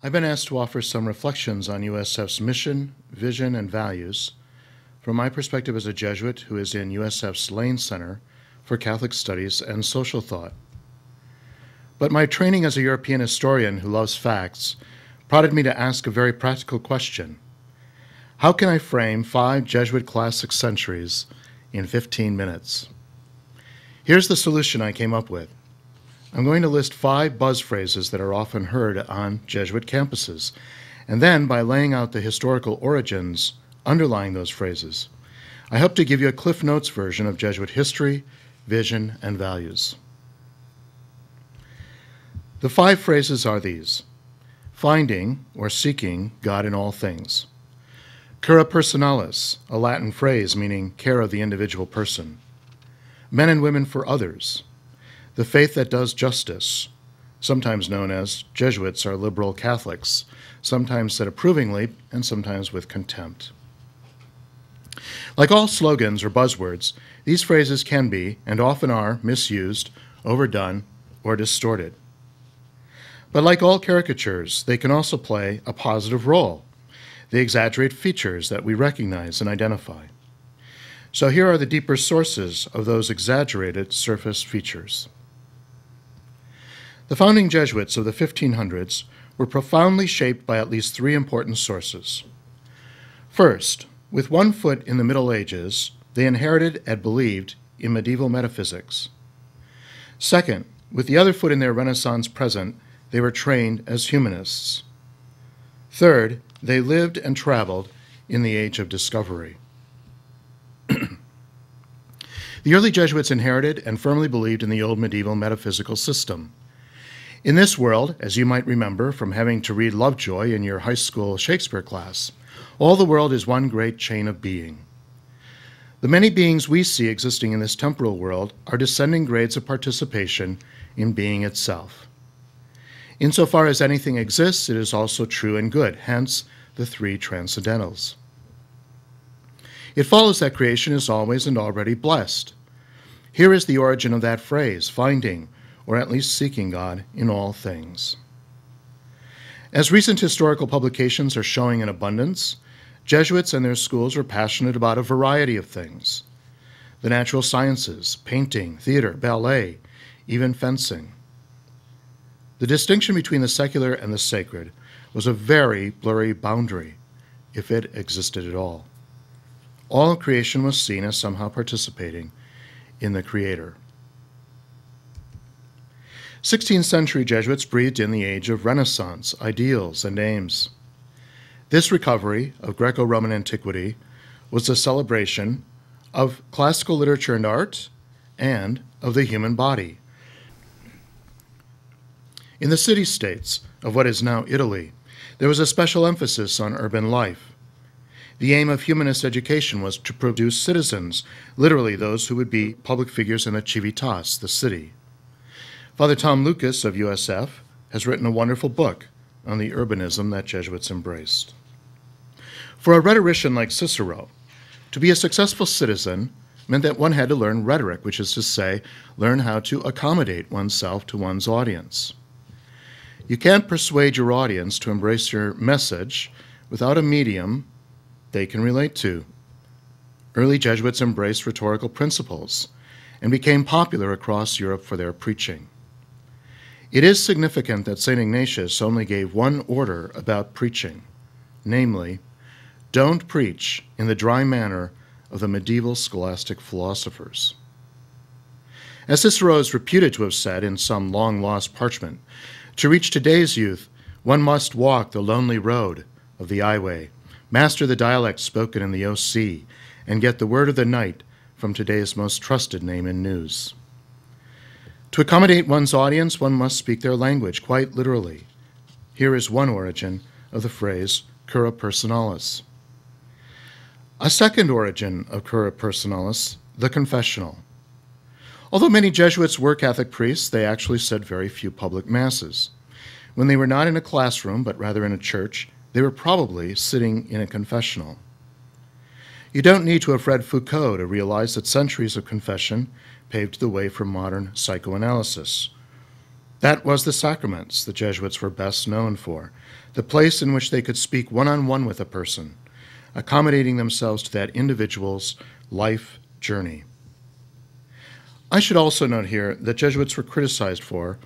I've been asked to offer some reflections on USF's mission, vision, and values from my perspective as a Jesuit who is in USF's Lane Center for Catholic Studies and Social Thought. But my training as a European historian who loves facts prodded me to ask a very practical question. How can I frame 5 Jesuit classic centuries in 15 minutes? Here's the solution I came up with. I'm going to list 5 buzz phrases that are often heard on Jesuit campuses, and then by laying out the historical origins underlying those phrases, I hope to give you a Cliff Notes version of Jesuit history, vision, and values. The 5 phrases are these: finding or seeking God in all things; cura personalis, a Latin phrase meaning care of the individual person; men and women for others; the faith that does justice, sometimes known as Jesuits are liberal Catholics, sometimes said approvingly and sometimes with contempt. Like all slogans or buzzwords, these phrases can be, and often are, misused, overdone, or distorted. But like all caricatures, they can also play a positive role. They exaggerate features that we recognize and identify. So here are the deeper sources of those exaggerated surface features. The founding Jesuits of the 1500s were profoundly shaped by at least 3 important sources. First, with one foot in the Middle Ages, they inherited and believed in medieval metaphysics. Second, with the other foot in their Renaissance present, they were trained as humanists. Third, they lived and traveled in the age of discovery. The early Jesuits inherited and firmly believed in the old medieval metaphysical system. In this world, as you might remember from having to read Lovejoy in your high school Shakespeare class, all the world is one great chain of being. The many beings we see existing in this temporal world are descending grades of participation in being itself. Insofar as anything exists, it is also true and good, hence the 3 transcendentals. It follows that creation is always and already blessed. Here is the origin of that phrase, finding, or at least seeking God in all things. As recent historical publications are showing in abundance, Jesuits and their schools were passionate about a variety of things: the natural sciences, painting, theater, ballet, even fencing. The distinction between the secular and the sacred was a very blurry boundary, if it existed at all. All creation was seen as somehow participating in the Creator. 16th century Jesuits breathed in the age of Renaissance ideals and aims. This recovery of Greco-Roman antiquity was a celebration of classical literature and art and of the human body. In the city-states of what is now Italy, there was a special emphasis on urban life. The aim of humanist education was to produce citizens, literally those who would be public figures in the civitas, the city. Father Tom Lucas of USF has written a wonderful book on the urbanism that Jesuits embraced. For a rhetorician like Cicero, to be a successful citizen meant that one had to learn rhetoric, which is to say, learn how to accommodate oneself to one's audience. You can't persuade your audience to embrace your message without a medium they can relate to. Early Jesuits embraced rhetorical principles and became popular across Europe for their preaching. It is significant that St. Ignatius only gave one order about preaching, namely, don't preach in the dry manner of the medieval scholastic philosophers. As Cicero is reputed to have said in some long-lost parchment, to reach today's youth, one must walk the lonely road of the highway, master the dialect spoken in the OC, and get the word of the night from today's most trusted name in news. To accommodate one's audience, one must speak their language, quite literally. Here is one origin of the phrase cura personalis. A second origin of cura personalis, the confessional. Although many Jesuits were Catholic priests, they actually said very few public masses. When they were not in a classroom, but rather in a church, they were probably sitting in a confessional. You don't need to have read Foucault to realize that centuries of confession paved the way for modern psychoanalysis. That was the sacraments the Jesuits were best known for, the place in which they could speak one-on-one with a person, accommodating themselves to that individual's life journey. I should also note here that Jesuits were criticized for,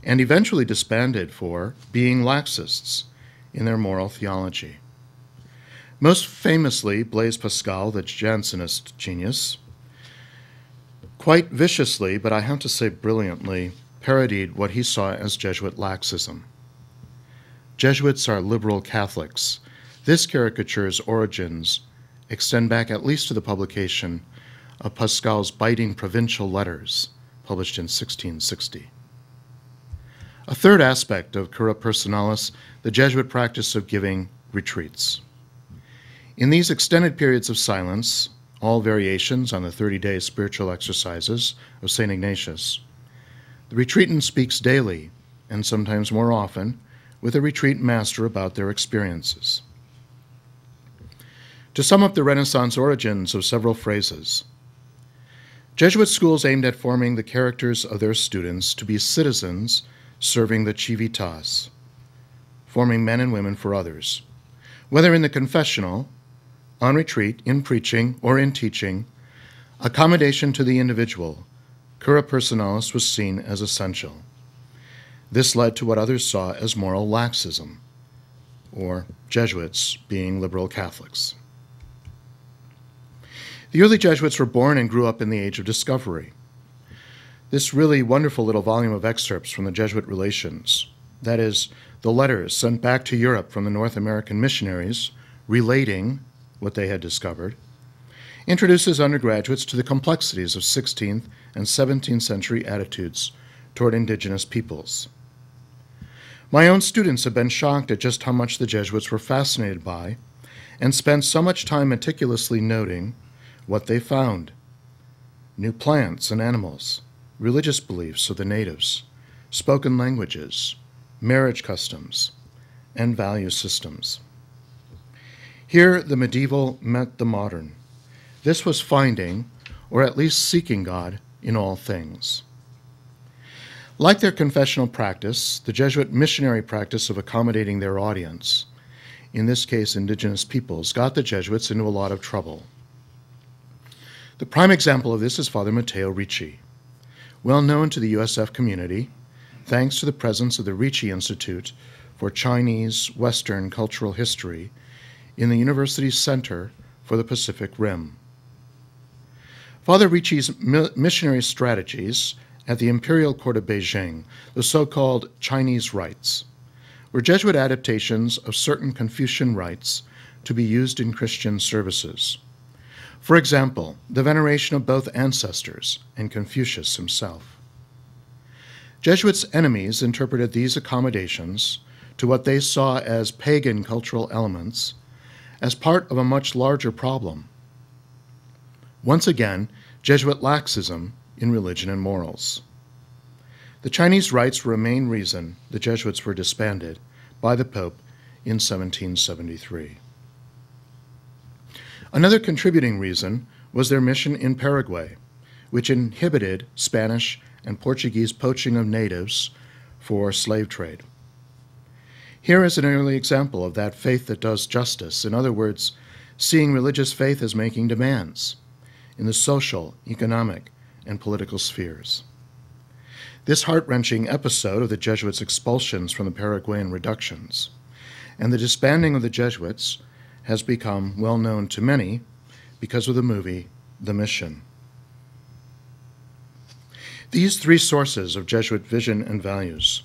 and eventually disbanded for, being laxists in their moral theology. Most famously, Blaise Pascal, the Jansenist genius, quite viciously, but I have to say brilliantly, parodied what he saw as Jesuit laxism. Jesuits are liberal Catholics. This caricature's origins extend back at least to the publication of Pascal's biting provincial letters, published in 1660. A third aspect of cura personalis, the Jesuit practice of giving retreats. In these extended periods of silence, all variations on the 30-day spiritual exercises of St. Ignatius, the retreatant speaks daily, and sometimes more often, with a retreat master about their experiences. To sum up the Renaissance origins of several phrases, Jesuit schools aimed at forming the characters of their students to be citizens serving the civitas, forming men and women for others. Whether in the confessional, on retreat, in preaching, or in teaching, accommodation to the individual, cura personalis was seen as essential. This led to what others saw as moral laxism, or Jesuits being liberal Catholics. The early Jesuits were born and grew up in the Age of Discovery. This really wonderful little volume of excerpts from the Jesuit Relations, that is, the letters sent back to Europe from the North American missionaries relating what they had discovered, introduces undergraduates to the complexities of 16th and 17th century attitudes toward indigenous peoples. My own students have been shocked at just how much the Jesuits were fascinated by and spent so much time meticulously noting what they found: new plants and animals, religious beliefs of the natives, spoken languages, marriage customs, and value systems. Here, the medieval met the modern. This was finding, or at least seeking God in all things. Like their confessional practice, the Jesuit missionary practice of accommodating their audience, in this case indigenous peoples, got the Jesuits into a lot of trouble. The prime example of this is Father Matteo Ricci, well known to the USF community, thanks to the presence of the Ricci Institute for Chinese Western Cultural History in the university's Center for the Pacific Rim. Father Ricci's missionary strategies at the Imperial Court of Beijing, the so-called Chinese rites, were Jesuit adaptations of certain Confucian rites to be used in Christian services. For example, the veneration of both ancestors and Confucius himself. Jesuits' enemies interpreted these accommodations to what they saw as pagan cultural elements as part of a much larger problem. Once again, Jesuit laxism in religion and morals. The Chinese rites were a main reason the Jesuits were disbanded by the Pope in 1773. Another contributing reason was their mission in Paraguay, which inhibited Spanish and Portuguese poaching of natives for slave trade. Here is an early example of that faith that does justice. In other words, seeing religious faith as making demands in the social, economic, and political spheres. This heart-wrenching episode of the Jesuits' expulsions from the Paraguayan reductions and the disbanding of the Jesuits has become well known to many because of the movie The Mission. These three sources of Jesuit vision and values,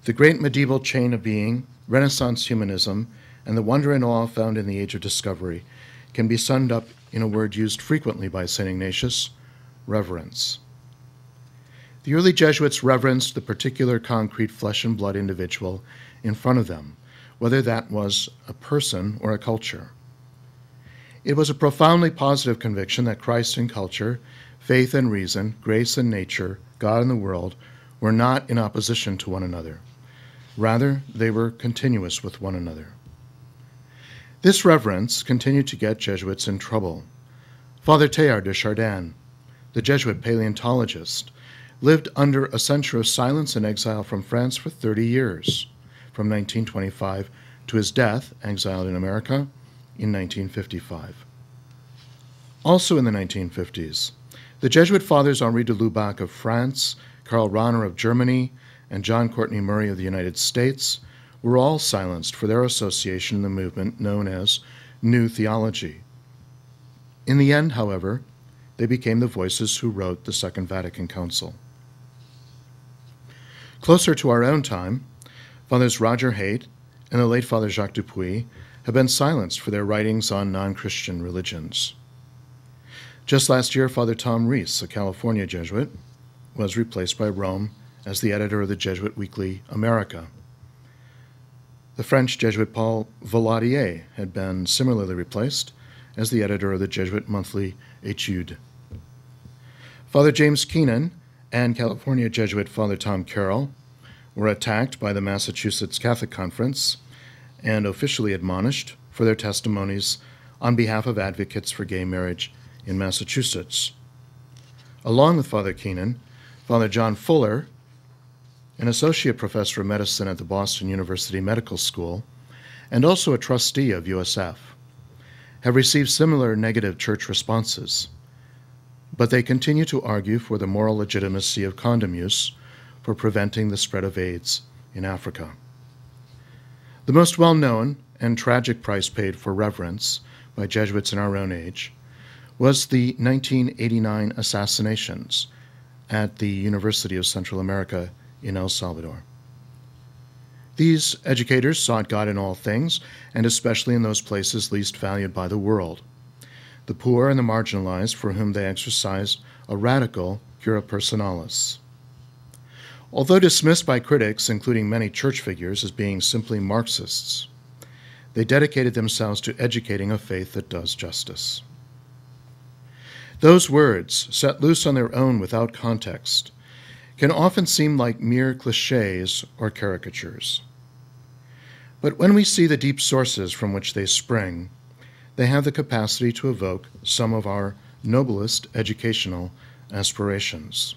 the great medieval chain of being, Renaissance humanism, and the wonder and awe found in the Age of Discovery, can be summed up in a word used frequently by St. Ignatius: reverence. The early Jesuits reverenced the particular concrete flesh and blood individual in front of them, whether that was a person or a culture. It was a profoundly positive conviction that Christ and culture, faith and reason, grace and nature, God and the world, were not in opposition to one another. Rather, they were continuous with one another. This reverence continued to get Jesuits in trouble. Father Teilhard de Chardin, the Jesuit paleontologist, lived under a censure of silence and exile from France for 30 years, from 1925 to his death, exiled in America, in 1955. Also in the 1950s, the Jesuit fathers Henri de Lubac of France, Karl Rahner of Germany, and John Courtney Murray of the United States were all silenced for their association in the movement known as New Theology. In the end, however, they became the voices who wrote the Second Vatican Council. Closer to our own time, Fathers Roger Haight and the late Father Jacques Dupuy have been silenced for their writings on non-Christian religions. Just last year, Father Tom Rees, a California Jesuit, was replaced by Rome as the editor of the Jesuit weekly America. The French Jesuit Paul Valadier had been similarly replaced as the editor of the Jesuit monthly Etudes. Father James Keenan and California Jesuit Father Tom Carroll were attacked by the Massachusetts Catholic Conference and officially admonished for their testimonies on behalf of advocates for gay marriage in Massachusetts. Along with Father Keenan, Father John Fuller, an associate professor of medicine at the Boston University Medical School, and also a trustee of USF, have received similar negative church responses, but they continue to argue for the moral legitimacy of condom use for preventing the spread of AIDS in Africa. The most well-known and tragic price paid for reverence by Jesuits in our own age was the 1989 assassinations at the University of Central America in El Salvador. These educators sought God in all things, and especially in those places least valued by the world, the poor and the marginalized, for whom they exercised a radical cura personalis. Although dismissed by critics, including many church figures, as being simply Marxists, they dedicated themselves to educating a faith that does justice. Those words, set loose on their own without context, can often seem like mere cliches or caricatures. But when we see the deep sources from which they spring, they have the capacity to evoke some of our noblest educational aspirations.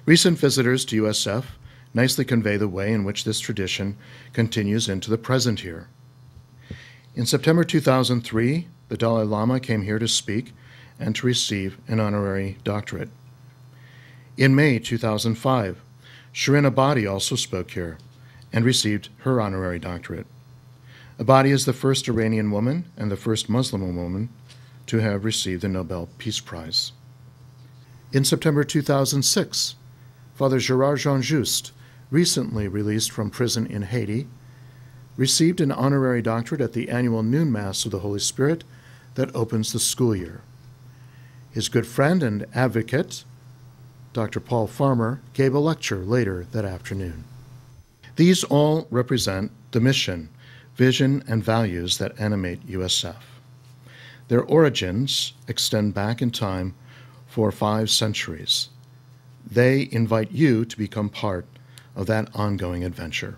Recent visitors to USF nicely convey the way in which this tradition continues into the present year. In September 2003, the Dalai Lama came here to speak and to receive an honorary doctorate. In May 2005, Shirin Ebadi also spoke here and received her honorary doctorate. Ebadi is the first Iranian woman and the first Muslim woman to have received the Nobel Peace Prize. In September 2006, Father Gérard Jean-Just, recently released from prison in Haiti, received an honorary doctorate at the annual noon Mass of the Holy Spirit that opens the school year. His good friend and advocate, Dr. Paul Farmer, gave a lecture later that afternoon. These all represent the mission, vision, and values that animate USF. Their origins extend back in time for 5 centuries. They invite you to become part of that ongoing adventure.